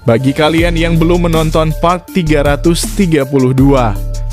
Bagi kalian yang belum menonton part 332,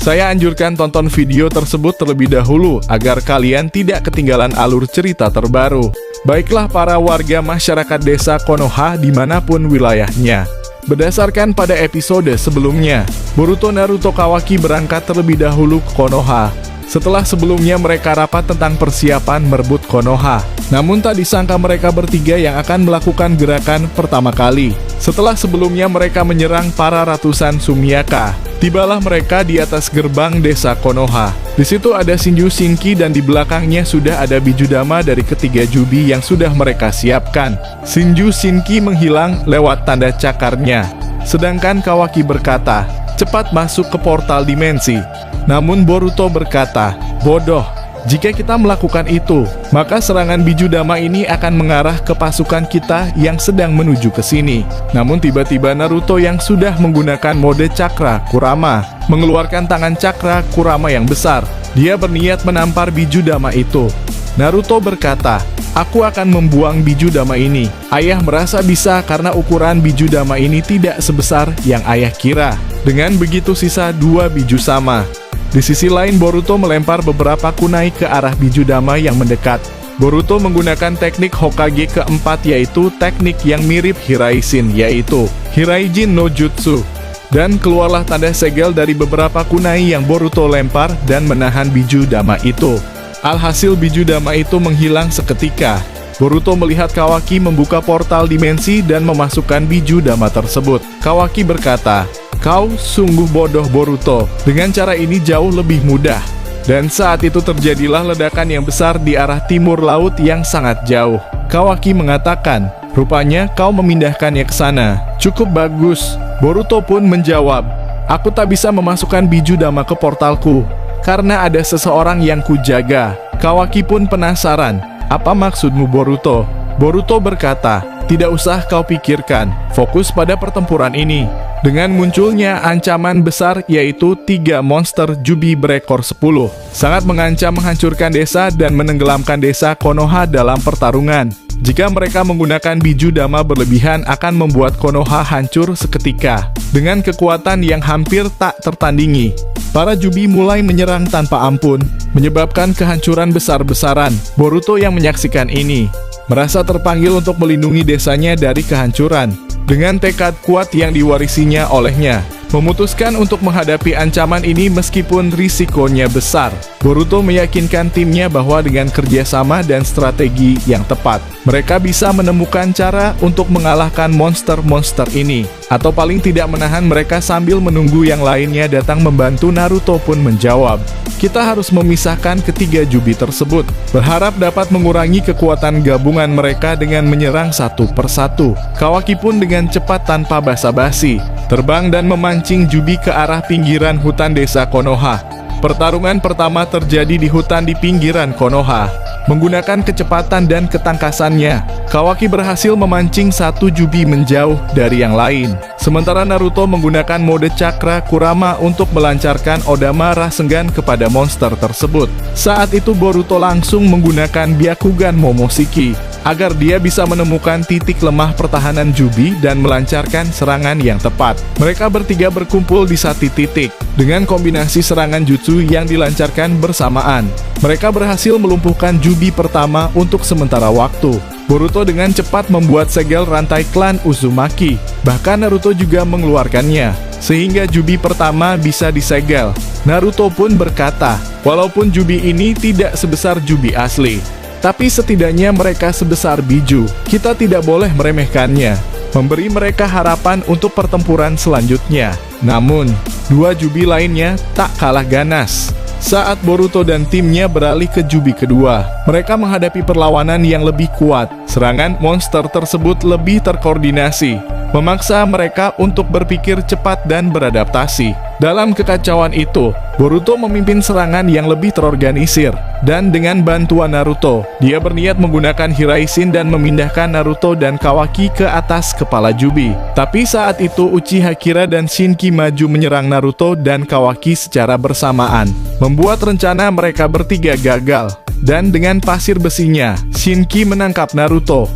saya anjurkan tonton video tersebut terlebih dahulu agar kalian tidak ketinggalan alur cerita terbaru. Baiklah para warga masyarakat desa Konoha dimanapun wilayahnya. Berdasarkan pada episode sebelumnya, Boruto, Naruto, Kawaki berangkat terlebih dahulu ke Konoha. Setelah sebelumnya mereka rapat tentang persiapan merebut Konoha. Namun tak disangka mereka bertiga yang akan melakukan gerakan pertama kali. Setelah sebelumnya mereka menyerang para ratusan Sumiyaka. Tibalah mereka di atas gerbang desa Konoha. Di situ ada Shinju Shinki dan di belakangnya sudah ada Bijudama dari ketiga Jubi yang sudah mereka siapkan. Shinju Shinki menghilang lewat tanda cakarnya. Sedangkan Kawaki berkata, "Cepat masuk ke portal dimensi." Namun Boruto berkata, "Bodoh, jika kita melakukan itu, maka serangan Bijudama ini akan mengarah ke pasukan kita yang sedang menuju ke sini." Namun tiba-tiba Naruto yang sudah menggunakan mode Cakra Kurama mengeluarkan tangan Cakra Kurama yang besar. Dia berniat menampar Bijudama itu. Naruto berkata, "Aku akan membuang Bijudama ini." Ayah merasa bisa karena ukuran Bijudama ini tidak sebesar yang ayah kira. Dengan begitu sisa dua biju sama. Di sisi lain Boruto melempar beberapa kunai ke arah Bijudama yang mendekat. Boruto menggunakan teknik Hokage keempat, yaitu teknik yang mirip Hiraishin, yaitu Hiraijin no Jutsu. Dan keluarlah tanda segel dari beberapa kunai yang Boruto lempar dan menahan Bijudama itu. Alhasil Bijudama itu menghilang seketika. Boruto melihat Kawaki membuka portal dimensi dan memasukkan Bijudama tersebut. Kawaki berkata, "Kau sungguh bodoh Boruto, dengan cara ini jauh lebih mudah." Dan saat itu terjadilah ledakan yang besar di arah timur laut yang sangat jauh. Kawaki mengatakan, "Rupanya kau memindahkannya ke sana. Cukup bagus." Boruto pun menjawab, "Aku tak bisa memasukkan Bijudama ke portalku, karena ada seseorang yang kujaga." Kawaki pun penasaran, "Apa maksudmu Boruto?" Boruto berkata, "Tidak usah kau pikirkan, fokus pada pertempuran ini." Dengan munculnya ancaman besar yaitu 3 monster Jubi berekor 10, sangat mengancam menghancurkan desa dan menenggelamkan desa Konoha dalam pertarungan. Jika mereka menggunakan Bijudama berlebihan akan membuat Konoha hancur seketika. Dengan kekuatan yang hampir tak tertandingi, para Jubi mulai menyerang tanpa ampun, menyebabkan kehancuran besar-besaran. Boruto yang menyaksikan ini merasa terpanggil untuk melindungi desanya dari kehancuran. Dengan tekad kuat yang diwarisinya olehnya, memutuskan untuk menghadapi ancaman ini meskipun risikonya besar. Boruto meyakinkan timnya bahwa dengan kerjasama dan strategi yang tepat, mereka bisa menemukan cara untuk mengalahkan monster-monster ini, atau paling tidak menahan mereka sambil menunggu yang lainnya datang membantu. Naruto pun menjawab, "Kita harus memisahkan ketiga Jubi tersebut, berharap dapat mengurangi kekuatan gabungan mereka dengan menyerang satu persatu." Kawaki pun dengan cepat tanpa basa-basi terbang dan memancing Jubi ke arah pinggiran hutan desa Konoha. Pertarungan pertama terjadi di hutan di pinggiran Konoha. Menggunakan kecepatan dan ketangkasannya, Kawaki berhasil memancing satu Jubi menjauh dari yang lain. Sementara Naruto menggunakan mode Cakra Kurama untuk melancarkan Odama Rasengan kepada monster tersebut. Saat itu Boruto langsung menggunakan Byakugan Momoshiki agar dia bisa menemukan titik lemah pertahanan Jubi dan melancarkan serangan yang tepat. Mereka bertiga berkumpul di satu titik. Dengan kombinasi serangan jutsu yang dilancarkan bersamaan, mereka berhasil melumpuhkan Jubi pertama untuk sementara waktu. Boruto dengan cepat membuat segel rantai klan Uzumaki. Bahkan Naruto juga mengeluarkannya, sehingga Jubi pertama bisa disegel. Naruto pun berkata, "Walaupun Jubi ini tidak sebesar Jubi asli, tapi setidaknya mereka sebesar biju. Kita tidak boleh meremehkannya, memberi mereka harapan untuk pertempuran selanjutnya." Namun, dua Jubi lainnya tak kalah ganas. Saat Boruto dan timnya beralih ke Jubi kedua, mereka menghadapi perlawanan yang lebih kuat. Serangan monster tersebut lebih terkoordinasi, memaksa mereka untuk berpikir cepat dan beradaptasi. Dalam kekacauan itu, Boruto memimpin serangan yang lebih terorganisir, dan dengan bantuan Naruto, dia berniat menggunakan Hiraishin dan memindahkan Naruto dan Kawaki ke atas kepala Jubi. Tapi saat itu Uchiha Kira dan Shinki maju menyerang Naruto dan Kawaki secara bersamaan, membuat rencana mereka bertiga gagal. Dan dengan pasir besinya, Shinki menangkap Naruto.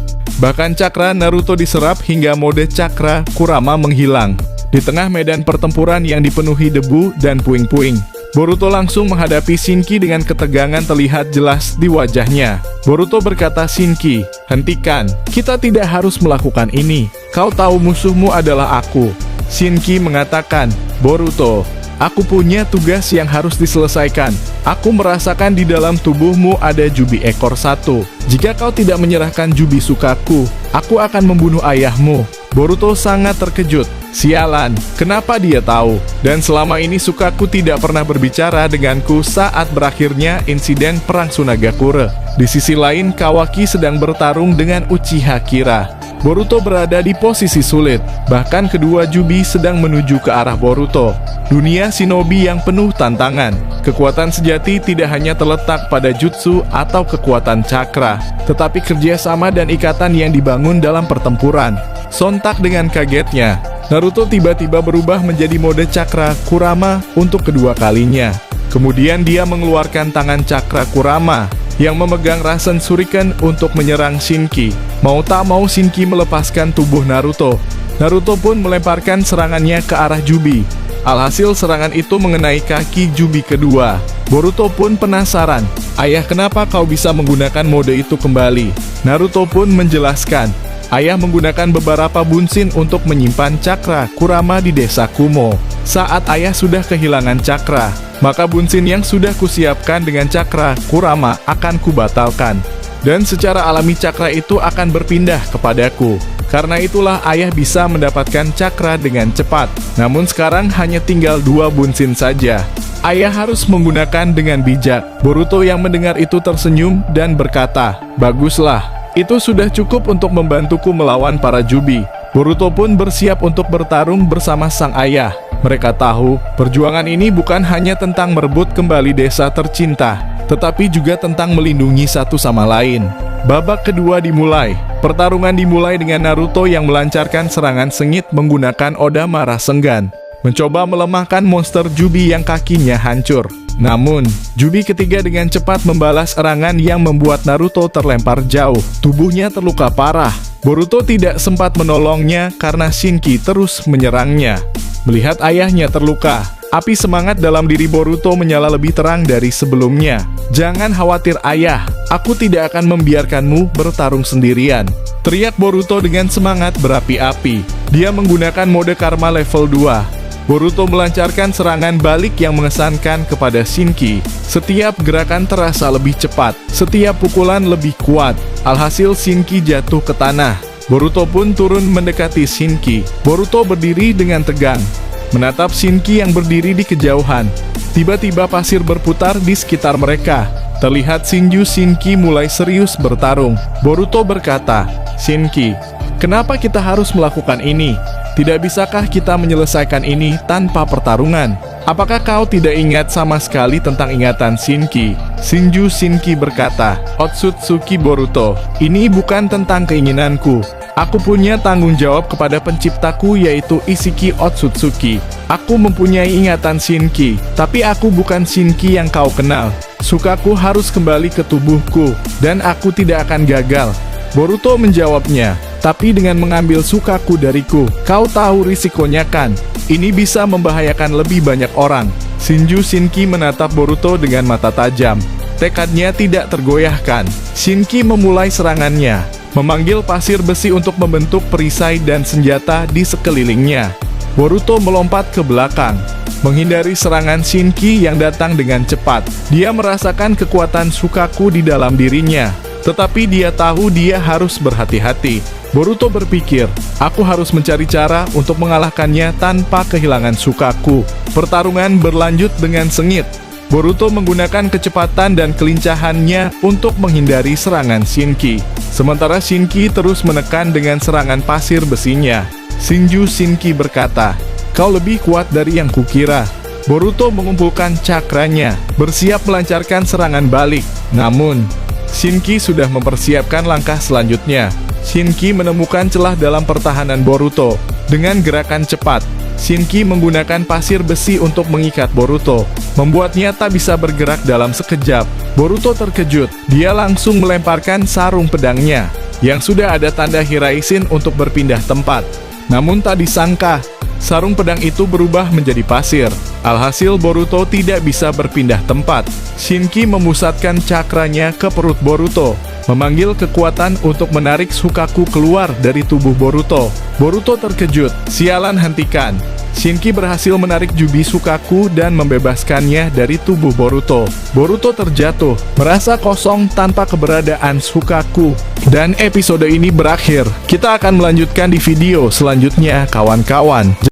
Bahkan cakra Naruto diserap hingga mode cakra Kurama menghilang. Di tengah medan pertempuran yang dipenuhi debu dan puing-puing, Boruto langsung menghadapi Shinki dengan ketegangan terlihat jelas di wajahnya. Boruto berkata, "Shinki, hentikan. Kita tidak harus melakukan ini. Kau tahu musuhmu adalah aku." Shinki mengatakan, "Boruto, aku punya tugas yang harus diselesaikan. Aku merasakan di dalam tubuhmu ada Jubi ekor 1. Jika kau tidak menyerahkan Jubi Sukaku, aku akan membunuh ayahmu." Boruto sangat terkejut. Sialan, kenapa dia tahu? Dan selama ini Sukaku tidak pernah berbicara denganku saat berakhirnya insiden perang Sunagakure. Di sisi lain, Kawaki sedang bertarung dengan Uchiha Kira. Boruto berada di posisi sulit, bahkan kedua Jubi sedang menuju ke arah Boruto. Dunia shinobi yang penuh tantangan. Kekuatan sejati tidak hanya terletak pada jutsu atau kekuatan cakra, tetapi kerjasama dan ikatan yang dibangun dalam pertempuran. Sontak dengan kagetnya, Naruto tiba-tiba berubah menjadi mode cakra Kurama untuk kedua kalinya. Kemudian dia mengeluarkan tangan cakra Kurama yang memegang Rasen Shuriken untuk menyerang Shinki. Mau tak mau Shinki melepaskan tubuh Naruto. Naruto pun melemparkan serangannya ke arah Jubi. Alhasil serangan itu mengenai kaki Jubi kedua. Boruto pun penasaran, "Ayah, kenapa kau bisa menggunakan mode itu kembali?" Naruto pun menjelaskan, "Ayah menggunakan beberapa bunsin untuk menyimpan cakra Kurama di desa Kumo. Saat ayah sudah kehilangan cakra, maka bunsin yang sudah kusiapkan dengan cakra Kurama akan kubatalkan. Dan secara alami cakra itu akan berpindah kepadaku. Karena itulah ayah bisa mendapatkan cakra dengan cepat. Namun sekarang hanya tinggal 2 bunsin saja. Ayah harus menggunakan dengan bijak." Boruto yang mendengar itu tersenyum dan berkata, "Baguslah. Itu sudah cukup untuk membantuku melawan para Jubi." Boruto pun bersiap untuk bertarung bersama sang ayah. Mereka tahu, perjuangan ini bukan hanya tentang merebut kembali desa tercinta, tetapi juga tentang melindungi satu sama lain. Babak kedua dimulai. Pertarungan dimulai dengan Naruto yang melancarkan serangan sengit menggunakan Odama Rasengan, mencoba melemahkan monster Jubi yang kakinya hancur. Namun, Jubi ketiga dengan cepat membalas serangan yang membuat Naruto terlempar jauh. Tubuhnya terluka parah. Boruto tidak sempat menolongnya karena Shinki terus menyerangnya. Melihat ayahnya terluka, api semangat dalam diri Boruto menyala lebih terang dari sebelumnya. "Jangan khawatir ayah, aku tidak akan membiarkanmu bertarung sendirian," teriak Boruto dengan semangat berapi-api. Dia menggunakan mode karma level 2. Boruto melancarkan serangan balik yang mengesankan kepada Shinki. Setiap gerakan terasa lebih cepat, setiap pukulan lebih kuat. Alhasil Shinki jatuh ke tanah. Boruto pun turun mendekati Shinki. Boruto berdiri dengan tegang, menatap Shinki yang berdiri di kejauhan. Tiba-tiba pasir berputar di sekitar mereka. Terlihat Shinju Shinki mulai serius bertarung. Boruto berkata, "Shinki, kenapa kita harus melakukan ini? Tidak bisakah kita menyelesaikan ini tanpa pertarungan? Apakah kau tidak ingat sama sekali tentang ingatan Shinki?" Shinju Shinki berkata, "Otsutsuki Boruto, ini bukan tentang keinginanku. Aku punya tanggung jawab kepada penciptaku yaitu Isshiki Otsutsuki. Aku mempunyai ingatan Shinki, tapi aku bukan Shinki yang kau kenal. Sukaku harus kembali ke tubuhku, dan aku tidak akan gagal." Boruto menjawabnya, "Tapi dengan mengambil Sukaku dariku, kau tahu risikonya kan? Ini bisa membahayakan lebih banyak orang." Shinju Shinki menatap Boruto dengan mata tajam. Tekadnya tidak tergoyahkan. Shinki memulai serangannya, memanggil pasir besi untuk membentuk perisai dan senjata di sekelilingnya. Boruto melompat ke belakang, menghindari serangan Shinki yang datang dengan cepat. Dia merasakan kekuatan Sukaku di dalam dirinya, tetapi dia tahu dia harus berhati-hati. Boruto berpikir, "Aku harus mencari cara untuk mengalahkannya tanpa kehilangan Sukaku." Pertarungan berlanjut dengan sengit. Boruto menggunakan kecepatan dan kelincahannya untuk menghindari serangan Shinki. Sementara Shinki terus menekan dengan serangan pasir besinya. Shinju Shinki berkata, "Kau lebih kuat dari yang kukira." Boruto mengumpulkan cakranya, bersiap melancarkan serangan balik. Namun, Shinki sudah mempersiapkan langkah selanjutnya. Shinki menemukan celah dalam pertahanan Boruto. Dengan gerakan cepat, Shinki menggunakan pasir besi untuk mengikat Boruto, membuatnya tak bisa bergerak dalam sekejap. Boruto terkejut, dia langsung melemparkan sarung pedangnya. yang sudah ada tanda Hiraisin untuk berpindah tempat. Namun tak disangka, sarung pedang itu berubah menjadi pasir. Alhasil Boruto tidak bisa berpindah tempat. Shinki memusatkan cakranya ke perut Boruto, memanggil kekuatan untuk menarik Shukaku keluar dari tubuh Boruto. Boruto terkejut, sialan hentikan. Shinki berhasil menarik Jubi Shukaku dan membebaskannya dari tubuh Boruto. Boruto terjatuh, merasa kosong tanpa keberadaan Shukaku. Dan episode ini berakhir. Kita akan melanjutkan di video selanjutnya, kawan-kawan.